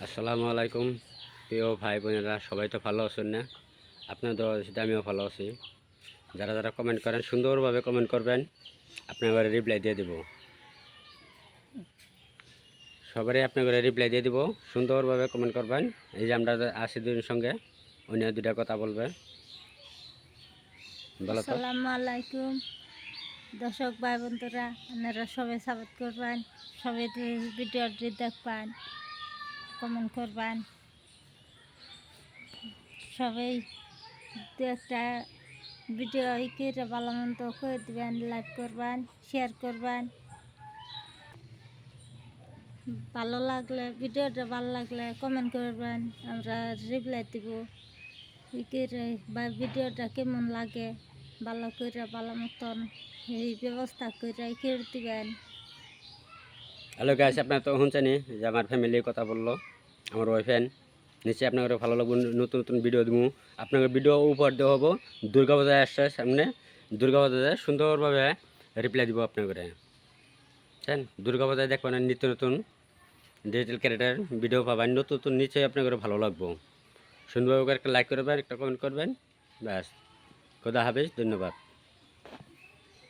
আসসালামু আলাইকুম প্রিয় ভাই বোনেরা, সবাই তো ভালো আছেন না? আপনাদের সাথে আমিও ভালো আছি। যারা যারা কমেন্ট করেন সুন্দরভাবে কমেন্ট করবেন, আপনার রিপ্লাই দিয়ে দেব। সবারই আপনার রিপ্লাই দিয়ে দেব, সুন্দরভাবে কমেন্ট করবেন। এই যে আমরা আছি দুজনের সঙ্গে, অন্য দুটা কথা বলবে। বলো তো। আসসালামু আলাইকুম দর্শক ভাই বন্ধুরা, আপনারা সবাই সাপোর্ট করবেন, সবাই ভিডিওটি দেখবেন, কমেন্ট করবেন, সবাই দু একটা ভিডিও করে ভালো মন্দ করে দেবেন, লাইক করবেন, শেয়ার করবেন। ভালো লাগলে ভিডিওটা ভালো লাগলে কমেন্ট করবেন, আমরা রিপ্লাই দেব। বা ভিডিওটা কেমন লাগে ভালো করে ভালো মতন এই ব্যবস্থা করে করে দিবেন। হ্যালো গাইস, আপনার তো শুনছেনি যে আমার ফ্যামিলির কথা বললো, আমার ওয়াইফেন। নিশ্চয়ই আপনাদের ভালো লাগবে, নতুন নতুন ভিডিও দিব। আপনাদের ভিডিও উপহার দেওয়া হবো। দুর্গা পূজা আসছে সামনে, দুর্গা পূজায় সুন্দরভাবে রিপ্লাই দিব আপনাদের। বুঝছেন, দুর্গা পূজায় দেখবেন নিত্য নতুন ডিজিটাল ক্যারেক্টার ভিডিও পাবেন, নতুন নতুন। নিশ্চয়ই আপনাদের ভালো লাগবে। সুন্দরভাবে একটা লাইক করবেন, একটা কমেন্ট করবেন। ব্যাস, খোদা হাফেজ, ধন্যবাদ।